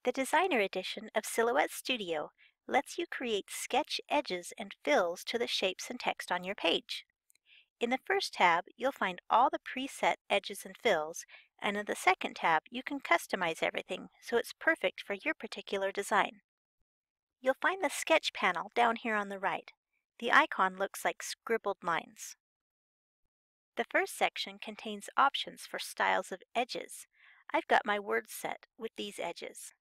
The Designer Edition of Silhouette Studio lets you create sketch edges and fills to the shapes and text on your page. In the first tab, you'll find all the preset edges and fills, and in the second tab, you can customize everything so it's perfect for your particular design. You'll find the Sketch panel down here on the right. The icon looks like scribbled lines. The first section contains options for styles of edges. I've got my words set with these edges.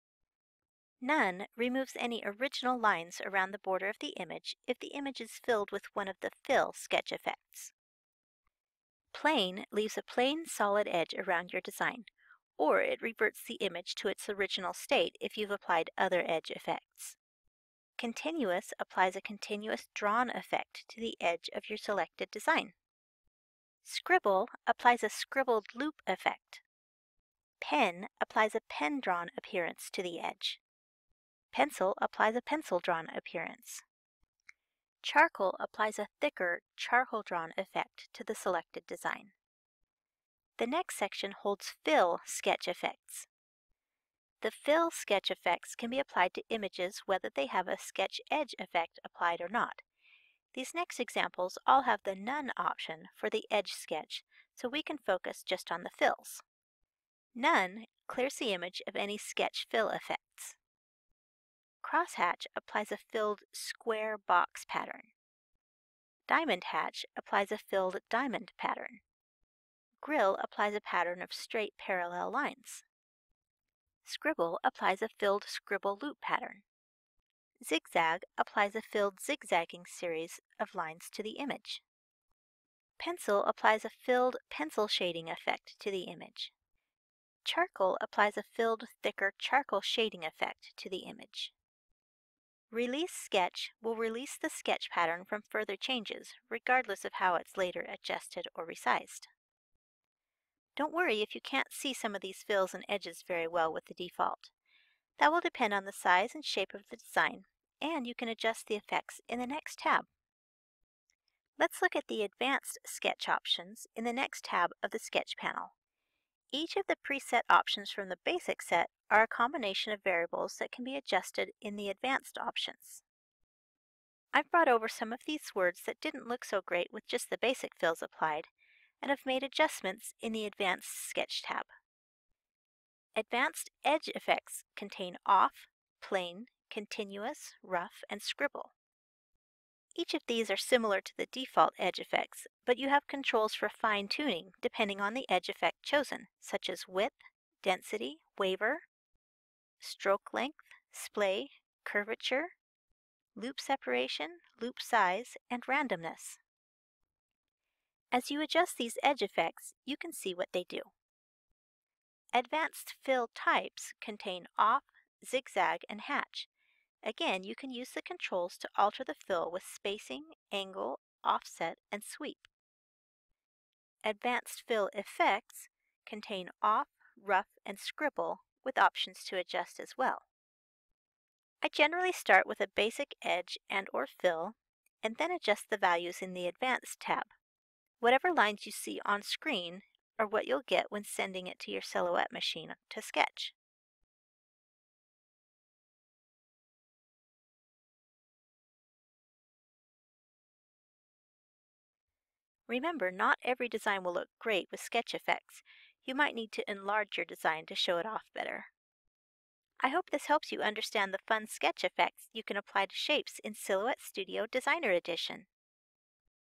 None removes any original lines around the border of the image if the image is filled with one of the fill sketch effects. Plain leaves a plain solid edge around your design, or it reverts the image to its original state if you've applied other edge effects. Continuous applies a continuous drawn effect to the edge of your selected design. Scribble applies a scribbled loop effect. Pen applies a pen-drawn appearance to the edge. Pencil applies a pencil-drawn appearance. Charcoal applies a thicker charcoal-drawn effect to the selected design. The next section holds fill sketch effects. The fill sketch effects can be applied to images whether they have a sketch edge effect applied or not. These next examples all have the None option for the edge sketch, so we can focus just on the fills. None clears the image of any sketch fill effects. Crosshatch applies a filled square box pattern. Diamond hatch applies a filled diamond pattern. Grill applies a pattern of straight parallel lines. Scribble applies a filled scribble loop pattern. Zigzag applies a filled zigzagging series of lines to the image. Pencil applies a filled pencil shading effect to the image. Charcoal applies a filled thicker charcoal shading effect to the image. Release Sketch will release the sketch pattern from further changes, regardless of how it's later adjusted or resized. Don't worry if you can't see some of these fills and edges very well with the default. That will depend on the size and shape of the design, and you can adjust the effects in the next tab. Let's look at the Advanced Sketch options in the next tab of the Sketch panel. Each of the preset options from the Basic set are a combination of variables that can be adjusted in the Advanced options. I've brought over some of these words that didn't look so great with just the basic fills applied, and have made adjustments in the Advanced Sketch tab. Advanced Edge effects contain off, plain, continuous, rough, and scribble. Each of these are similar to the default edge effects, but you have controls for fine-tuning depending on the edge effect chosen, such as width, density, waver, stroke length, splay, curvature, loop separation, loop size, and randomness. As you adjust these edge effects, you can see what they do. Advanced fill types contain off, zigzag, and hatch. Again, you can use the controls to alter the fill with spacing, angle, offset, and sweep. Advanced fill effects contain off, rough, and scribble with options to adjust as well. I generally start with a basic edge and/or fill, and then adjust the values in the Advanced tab. Whatever lines you see on screen are what you'll get when sending it to your Silhouette machine to sketch. Remember, not every design will look great with sketch effects. You might need to enlarge your design to show it off better. I hope this helps you understand the fun sketch effects you can apply to shapes in Silhouette Studio Designer Edition.